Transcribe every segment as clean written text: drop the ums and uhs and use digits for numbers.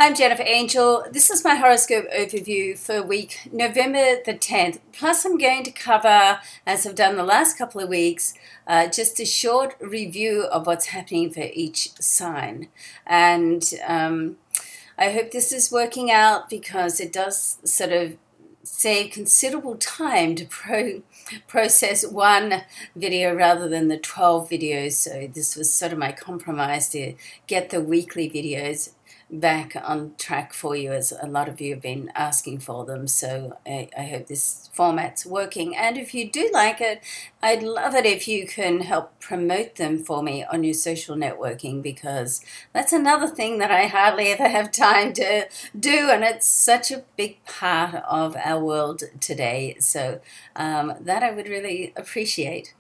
I'm Jennifer Angel. This is my horoscope overview for week November the 10th. Plus, I'm going to cover, as I've done the last couple of weeks, just a short review of what's happening for each sign. And I hope this is working out because it does sort of save considerable time to process one video rather than the 12 videos. So this was sort of my compromise to get the weekly videos back on track for you, as a lot of you have been asking for them. So I hope this format's working, and if you do like it, I'd love it if you can help promote them for me on your social networking, because that's another thing that I hardly ever have time to do, and it's such a big part of our world today. So that I would really appreciate.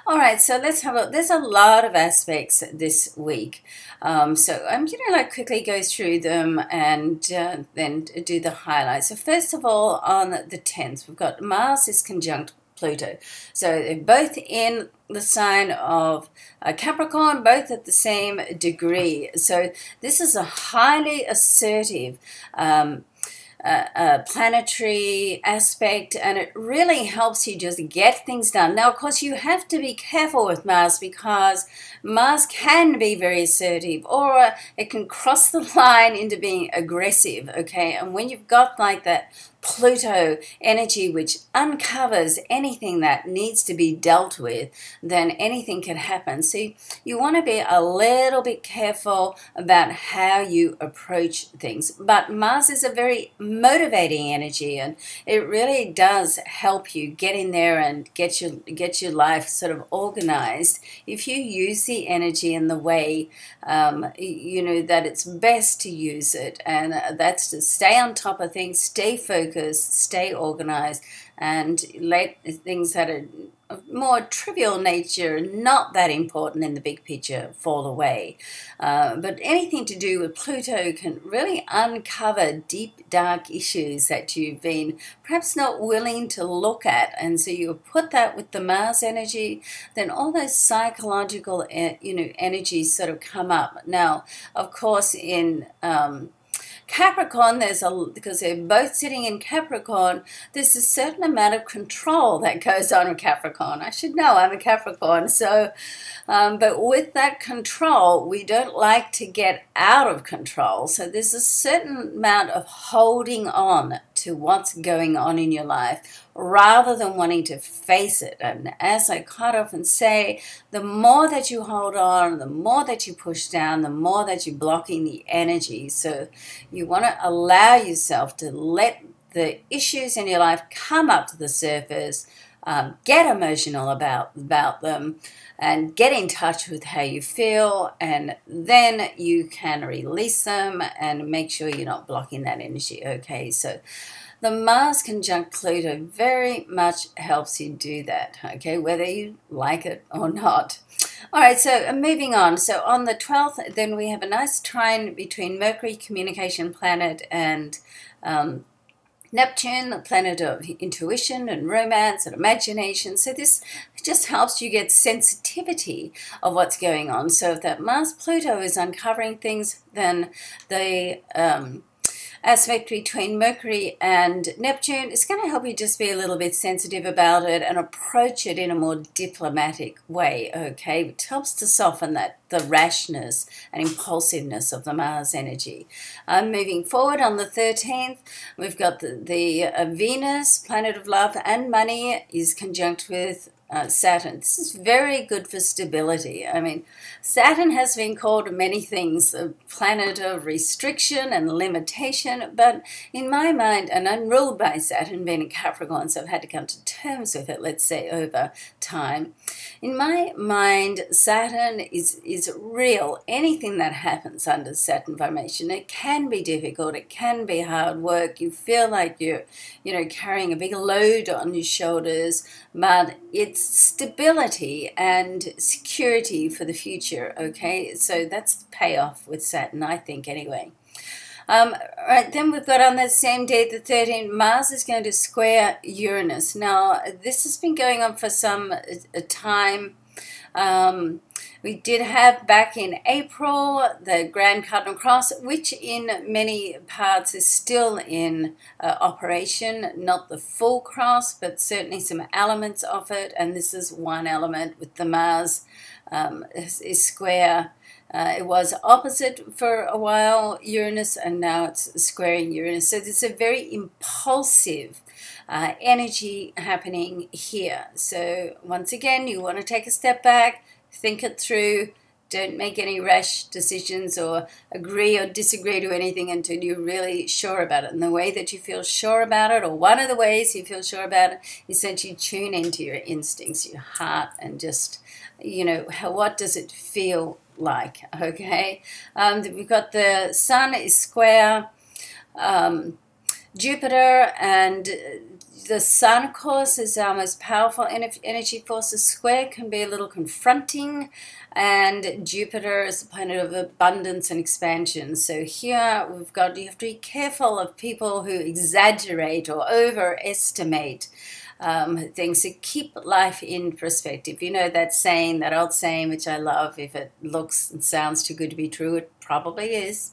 All right, so let's have a look. There's a lot of aspects this week. So I'm going to quickly go through them and then do the highlights. So first of all, on the 10th, we've got Mars is conjunct Pluto. So they're both in the sign of Capricorn, both at the same degree. So this is a highly assertive planetary aspect, and it really helps you just get things done. Now, of course, you have to be careful with Mars, because Mars can be very assertive, or it can cross the line into being aggressive, okay? And when you've got like that Pluto energy, which uncovers anything that needs to be dealt with, then anything can happen. So you want to be a little bit careful about how you approach things. But Mars is a very motivating energy, and it really does help you get in there and get your life sort of organized if you use the energy in the way you know that it's best to use it, and that's to stay on top of things, stay focused, stay organized, and let things that are of more trivial nature, not that important in the big picture, fall away. But anything to do with Pluto can really uncover deep, dark issues that you've been perhaps not willing to look at. And so you put that with the Mars energy, then all those psychological energies sort of come up. Now, of course, in Capricorn, because they're both sitting in Capricorn, there's a certain amount of control that goes on in Capricorn. I should know, I'm a Capricorn. So, but with that control, we don't like to get out of control. So there's a certain amount of holding on to what's going on in your life rather than wanting to face it. And as I quite often say, the more that you hold on, the more that you push down, the more that you're blocking the energy. So you want to allow yourself to let the issues in your life come up to the surface, get emotional about them, and get in touch with how you feel, and then you can release them and make sure you're not blocking that energy, okay? So the Mars conjunct Pluto very much helps you do that, okay, whether you like it or not. All right, so moving on. So on the 12th, then we have a nice trine between Mercury, communication planet, and Neptune, the planet of intuition and romance and imagination. So this just helps you get sensitivity of what's going on. So if that Mars-Pluto is uncovering things, then the aspect between Mercury and Neptune is going to help you just be a little bit sensitive about it and approach it in a more diplomatic way, okay? Which helps to soften the rashness and impulsiveness of the Mars energy. Moving forward on the 13th, we've got the Venus, planet of love and money, is conjunct with Saturn. This is very good for stability. I mean, Saturn has been called many things, a planet of restriction and limitation, but in my mind, and I'm ruled by Saturn being in Capricorn, so I've had to come to terms with it, let's say, over time. In my mind, Saturn is real. Anything that happens under Saturn formation, it can be difficult, it can be hard work, you feel like you're, carrying a big load on your shoulders, but it's stability and security for the future, okay? So that's the payoff with Saturn, I think, anyway. Right, then we've got on that same day, the 13th, Mars is going to square Uranus. Now, this has been going on for some time. We did have back in April the Grand Cardinal Cross, which in many parts is still in operation. Not the full cross, but certainly some elements of it. And this is one element with the Mars is square. It was opposite for a while, Uranus, and now it's squaring Uranus. So there's a very impulsive energy happening here. So once again, you want to take a step back, think it through. Don't make any rash decisions or agree or disagree to anything until you're really sure about it. And the way that you feel sure about it, or one of the ways you feel sure about it, is that you tune into your instincts, your heart, and just, you know, what does it feel like, okay? We've got the Sun is square Jupiter, and the Sun, of course, is our most powerful energy force. The square can be a little confronting, and Jupiter is the planet of abundance and expansion. So here we've got, you have to be careful of people who exaggerate or overestimate things. To keep life in perspective. You know that saying, that old saying, which I love, if it looks and sounds too good to be true, it probably is.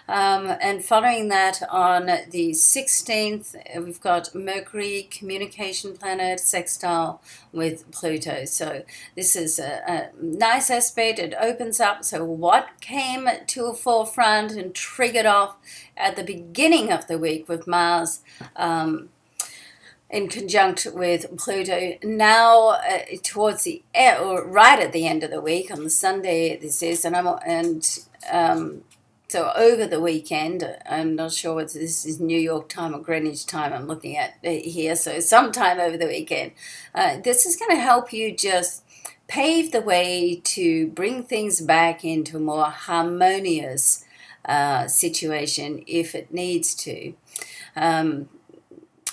And following that, on the 16th, we've got Mercury, communication planet, sextile with Pluto. So this is a nice aspect. It opens up. So what came to a forefront and triggered off at the beginning of the week with Mars in conjunct with Pluto, now towards the or right at the end of the week on the Sunday this is, so over the weekend, I'm not sure whether this is New York time or Greenwich time I'm looking at here, so sometime over the weekend. This is going to help you just pave the way to bring things back into a more harmonious situation if it needs to.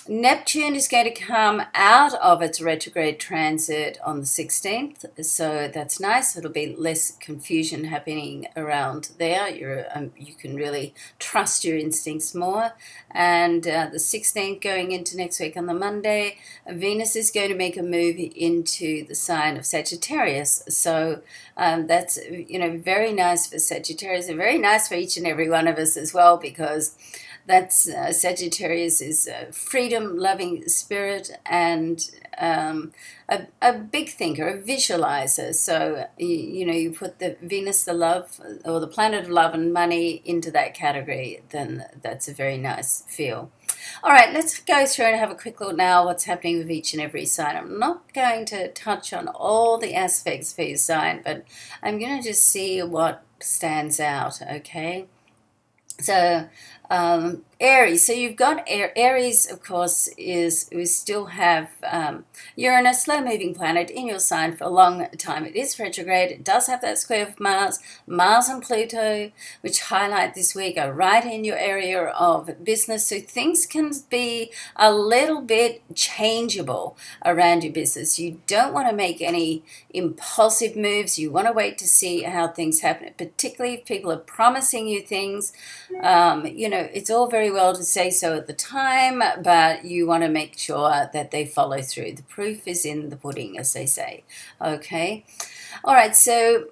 Neptune is going to come out of its retrograde transit on the 16th, so that's nice. It'll be less confusion happening around there. You can really trust your instincts more. And the 16th going into next week on the Monday, Venus is going to make a move into the sign of Sagittarius. So that's, you know, very nice for Sagittarius and very nice for each and every one of us as well, because that's Sagittarius is a freedom-loving spirit and a big thinker, a visualizer. So, you know, you put the Venus, the love, or the planet of love and money into that category, then that's a very nice feel. All right, let's go through and have a quick look now what's happening with each and every sign. I'm not going to touch on all the aspects for your sign, but I'm going to just see what stands out, okay? So Aries, so you've got Aries, of course, we still have Uranus, slow-moving planet, in your sign for a long time. It is retrograde. It does have that square of Mars and Pluto, which highlight this week, are right in your area of business. So things can be a little bit changeable around your business. You don't want to make any impulsive moves. You want to wait to see how things happen, particularly if people are promising you things. You know, it's all very well to say so at the time, but you want to make sure that they follow through. The proof is in the pudding, as they say. Okay. All right. So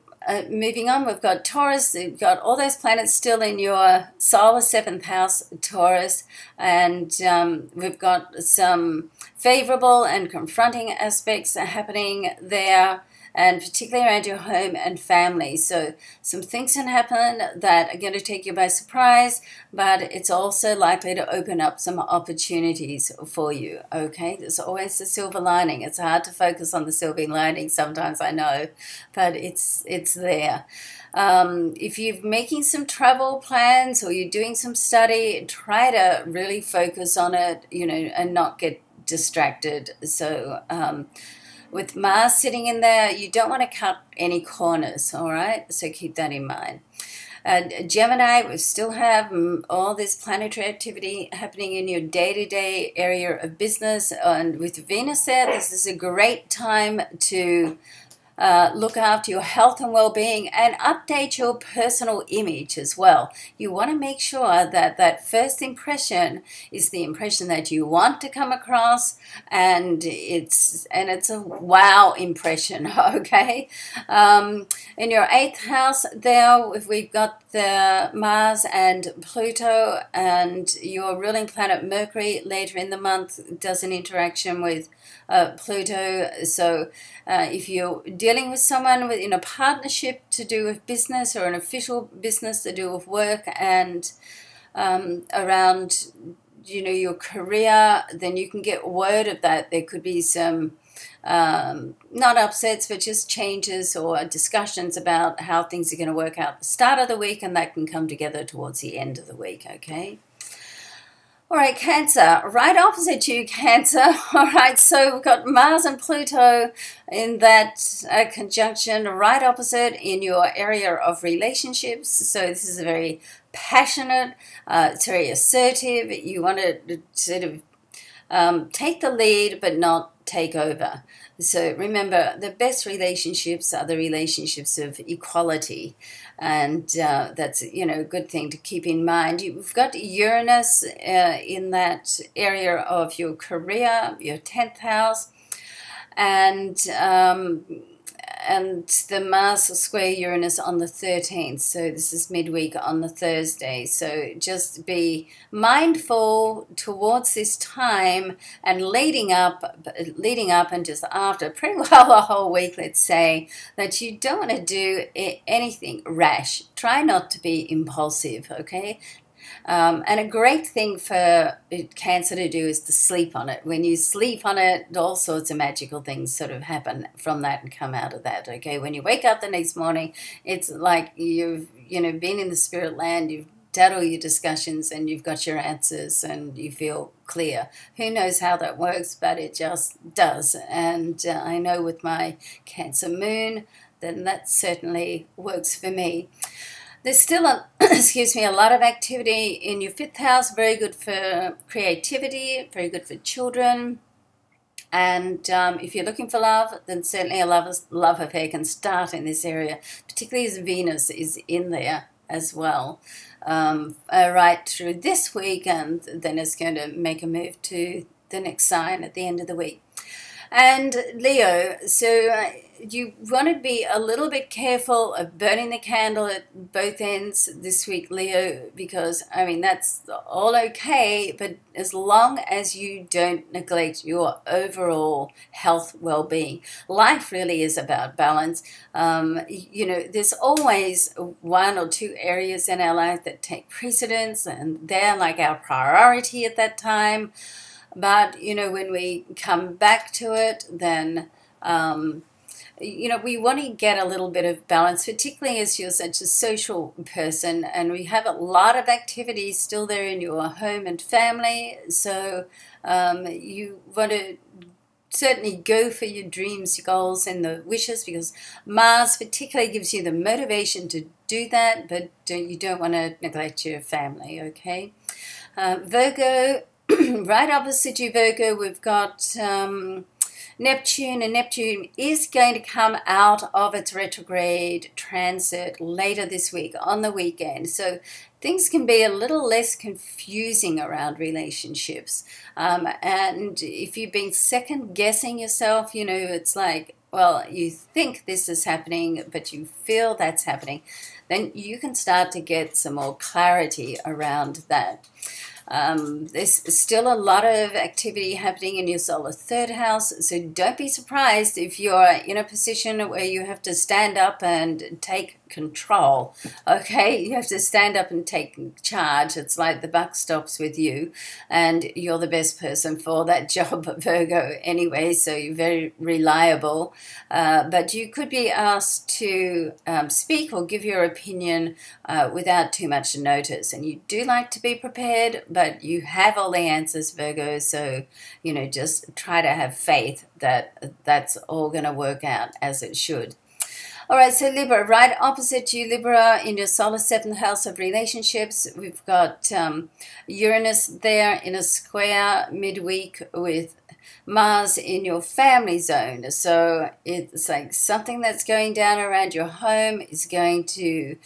moving on, we've got Taurus. We've got all those planets still in your solar 7th house, Taurus, and we've got some favorable and confronting aspects happening there, and particularly around your home and family. So some things can happen that are going to take you by surprise, but it's also likely to open up some opportunities for you, okay? There's always the silver lining. It's hard to focus on the silver lining sometimes, I know, but it's there. If you're making some travel plans or you're doing some study, try to really focus on it, you know, and not get distracted. So with Mars sitting in there, you don't want to cut any corners, all right? So keep that in mind. Gemini, we still have all this planetary activity happening in your day-to-day area of business. And with Venus there, this is a great time to look after your health and well-being and update your personal image as well. You want to make sure that that first impression is the impression that you want to come across, and it's a wow impression. Okay. In your 8th house there, we've got the Mars and Pluto, and your ruling planet Mercury later in the month does an interaction with Pluto. So if you're dealing with someone in a partnership to do with business, or an official business to do with work, and around your career, then you can get word of that. There could be some not upsets, but just changes or discussions about how things are going to work out at the start of the week, and that can come together towards the end of the week. Okay. All right, Cancer, right opposite you, Cancer. All right, so we've got Mars and Pluto in that conjunction, right opposite in your area of relationships. So this is a very passionate, it's very assertive. You want to sort of take the lead, but not take over. So remember, the best relationships are the relationships of equality, and that's a good thing to keep in mind. You've got Uranus in that area of your career, your 10th house, and the Mars will square Uranus on the 13th. So this is midweek on the Thursday. So just be mindful towards this time and leading up and just after, pretty well the whole week, let's say, that you don't want to do anything rash. Try not to be impulsive, okay? And a great thing for Cancer to do is to sleep on it. When you sleep on it, all sorts of magical things sort of happen from that and come out of that, okay? When you wake up the next morning, it's like you've been in the spirit land, you've done all your discussions, and you've got your answers, and you feel clear. Who knows how that works, but it just does. And I know with my Cancer moon, then that certainly works for me. There's still a lot of activity in your 5th house, very good for creativity, very good for children. And if you're looking for love, then certainly a love affair can start in this area, particularly as Venus is in there as well, right through this week, and then it's going to make a move to the next sign at the end of the week. And Leo, so you want to be a little bit careful of burning the candle at both ends this week, Leo, because, I mean, that's all okay, but as long as you don't neglect your overall health well-being. Life really is about balance. There's always 1 or 2 areas in our life that take precedence, and they're like our priority at that time. But, when we come back to it, then, we want to get a little bit of balance, particularly as you're such a social person, and we have a lot of activities still there in your home and family. So you want to certainly go for your dreams, your goals, and the wishes, because Mars particularly gives you the motivation to do that, but you don't want to neglect your family, okay? Virgo, right opposite you, Virgo, we've got Neptune, and Neptune is going to come out of its retrograde transit later this week, on the weekend. So things can be a little less confusing around relationships. And if you've been second-guessing yourself, it's like, well, you think this is happening, but you feel that's happening, then you can start to get some more clarity around that. There's still a lot of activity happening in your solar 3rd house, so don't be surprised if you're in a position where you have to stand up and take control, okay? You have to stand up and take charge. It's like the buck stops with you, and you're the best person for that job, Virgo, anyway, so you're very reliable. But you could be asked to speak or give your opinion without too much notice, and you do like to be prepared, but you have all the answers, Virgo, so, just try to have faith that that's all going to work out as it should. All right, so Libra, right opposite you, Libra, in your solar 7th house of relationships, we've got Uranus there in a square midweek with Mars in your family zone. So it's like something that's going down around your home is going to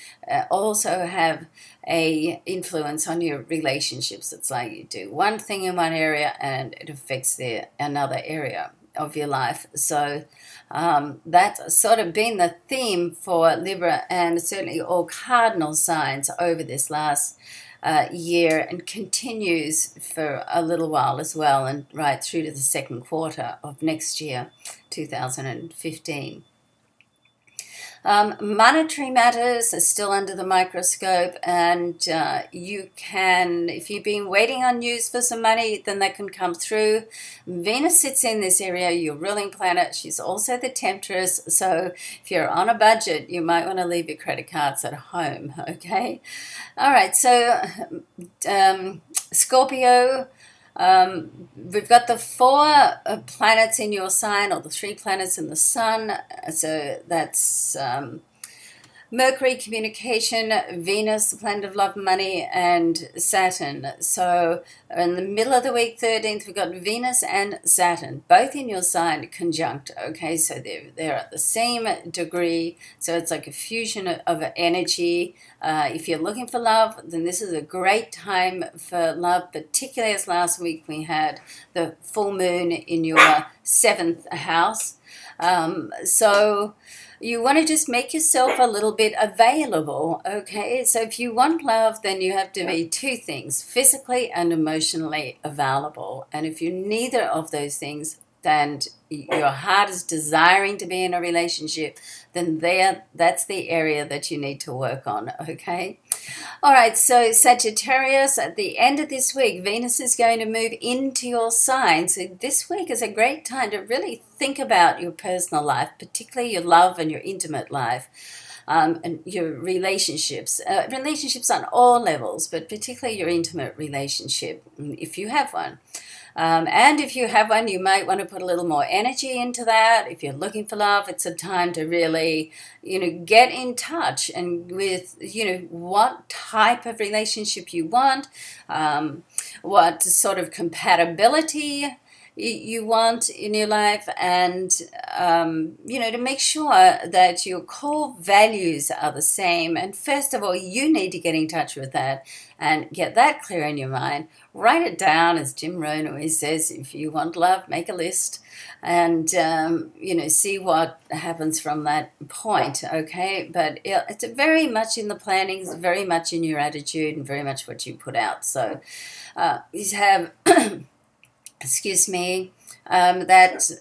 also have a influence on your relationships. It's like you do one thing in one area and it affects another area of your life. So that's sort of been the theme for Libra and certainly all cardinal signs over this last year, and continues for a little while as well, and right through to the second quarter of next year, 2015. Monetary matters are still under the microscope, and you can, if you've been waiting on news for some money, then that can come through. Venus sits in this area, your ruling planet. She's also the temptress, so if you're on a budget, you might want to leave your credit cards at home, okay? All right, so Scorpio, we've got the 4 planets in your sign, or the 3 planets in the sun. So that's Mercury, communication, Venus, the planet of love, money, and Saturn. So in the middle of the week, 13th, we've got Venus and Saturn, both in your sign, conjunct. Okay, so they're at the same degree. So it's like a fusion of energy. If you're looking for love, then this is a great time for love, particularly as last week we had the full moon in your 7th house. So you want to just make yourself a little bit available, okay? So if you want love, then you have to be 2 things, physically and emotionally available. And if you're neither of those things, and your heart is desiring to be in a relationship, then that's the area that you need to work on, okay? All right, so Sagittarius, at the end of this week, Venus is going to move into your sign. So this week is a great time to really think about your personal life, particularly your love and your intimate life. And your relationships on all levels, but particularly your intimate relationship, if you have one. And if you have one, you might want to put a little more energy into that. If you're looking for love, it's a time to really, get in touch and with, what type of relationship you want, what sort of compatibility you want in your life, and to make sure that your core values are the same. And first of all, you need to get in touch with that and get that clear in your mind. Write it down, as Jim Rohn always says. If you want love, make a list, and see what happens from that point, okay? But it's very much in the planning, it's very much in your attitude, and very much what you put out. So you have excuse me, that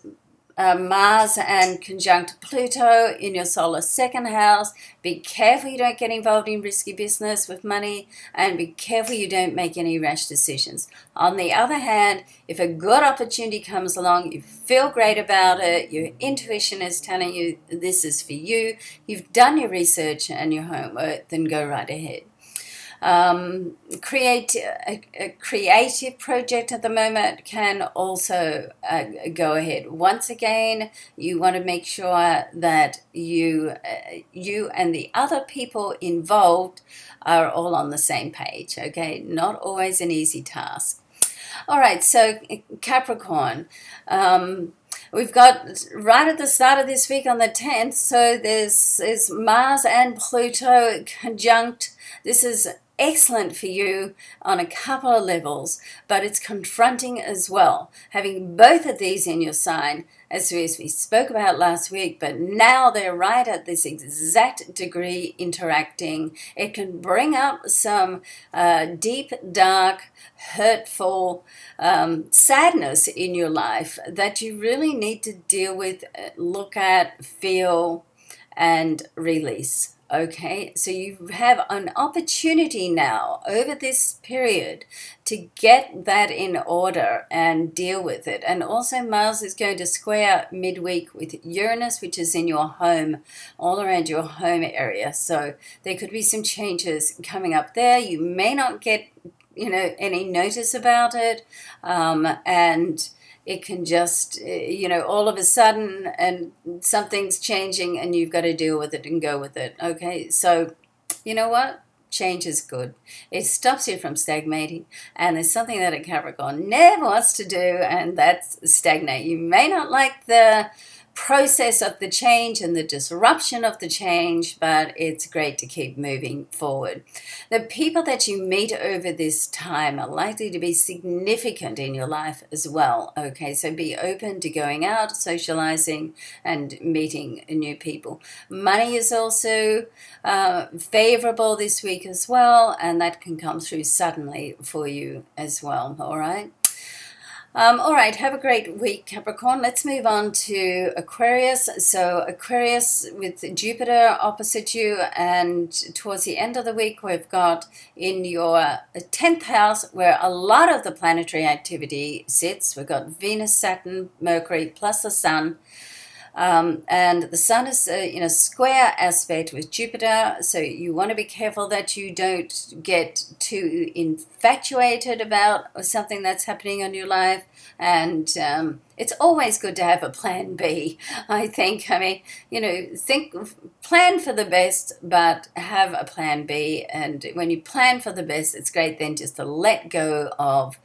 Mars and conjunct Pluto in your solar 2nd house. Be careful you don't get involved in risky business with money, and be careful you don't make any rash decisions. On the other hand, if a good opportunity comes along, you feel great about it, your intuition is telling you this is for you, you've done your research and your homework, then go right ahead. Create a creative project at the moment can also go ahead. Once again, you want to make sure that you and the other people involved are all on the same page, okay? Not always an easy task. All right, so Capricorn, we've got right at the start of this week on the 10th, so there's Mars and Pluto conjunct. This is excellent for you on a couple of levels, but it's confronting as well. Having both of these in your sign, as we spoke about last week, but now they're right at this exact degree interacting. It can bring up some deep, dark, hurtful sadness in your life that you really need to deal with, look at, feel, and release. Okay, so you have an opportunity now over this period to get that in order and deal with it. And also Mars is going to square midweek with Uranus, which is in your home, all around your home area. So there could be some changes coming up there. You may not get, any notice about it, and it can just, all of a sudden, and something's changing and you've got to deal with it and go with it, okay? So, you know what? change is good. It stops you from stagnating, and there's something that a Capricorn never wants to do, and that's stagnate. You may not like the process of the change and the disruption of the change, but it's great to keep moving forward. The people that you meet over this time are likely to be significant in your life as well. Okay, so be open to going out, socializing, and meeting new people. Money is also favorable this week as well, and that can come through suddenly for you as well. All right. All right, have a great week, Capricorn. Let's move on to Aquarius. So Aquarius with Jupiter opposite you, and towards the end of the week, we've got in your 10th house where a lot of the planetary activity sits. We've got Venus, Saturn, Mercury, plus the Sun. And the Sun is in a square aspect with Jupiter, so you want to be careful that you don't get too infatuated about something that's happening in your life. And it's always good to have a plan B, I think. I mean, you know, plan for the best, but have a plan B. And when you plan for the best, it's great then just to let go of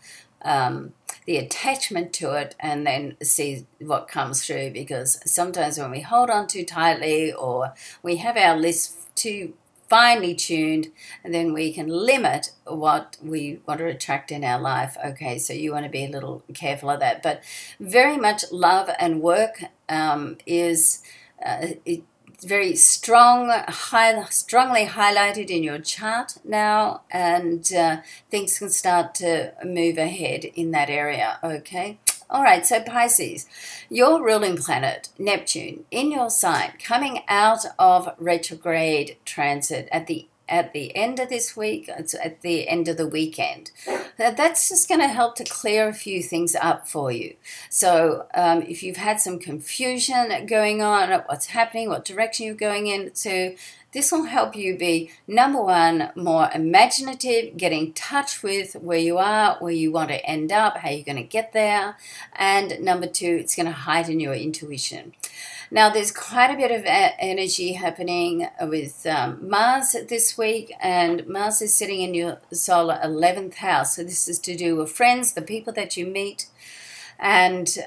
the attachment to it and then see what comes through, because sometimes when we hold on too tightly or we have our list too finely tuned, and then we can limit what we want to attract in our life. Okay, so you want to be a little careful of that. But very much love and work is very strongly highlighted in your chart now, and things can start to move ahead in that area. Okay. All right, so Pisces, your ruling planet, Neptune, in your sign, coming out of retrograde transit at the end of this week, it's at the end of the weekend. That's just going to help to clear a few things up for you. So if you've had some confusion going on, what's happening, what direction you're going into, this will help you be, number one, more imaginative, get in touch with where you are, where you want to end up, how you're going to get there. And number two, it's going to heighten your intuition. Now, there's quite a bit of energy happening with Mars this week, and Mars is sitting in your solar 11th house. So this is to do with friends, the people that you meet, and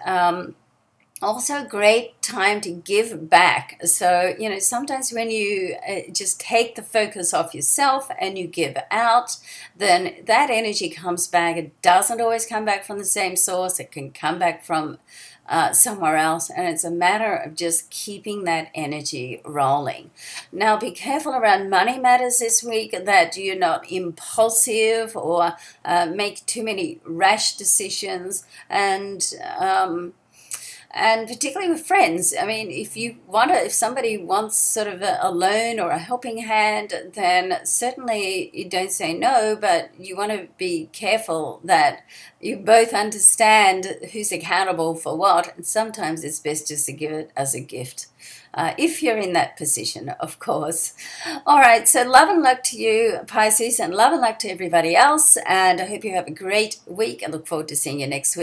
also a great time to give back. So, you know, sometimes when you just take the focus off yourself and you give out, then that energy comes back. It doesn't always come back from the same source. It can come back from somewhere else, and it's a matter of just keeping that energy rolling. Now, be careful around money matters this week, that you're not impulsive or make too many rash decisions, and particularly with friends. I mean, if somebody wants sort of a loan or a helping hand, then certainly you don't say no, but you want to be careful that you both understand who's accountable for what. And sometimes it's best just to give it as a gift. If you're in that position, of course. All right, so love and luck to you, Pisces, and love and luck to everybody else. And I hope you have a great week. I look forward to seeing you next week.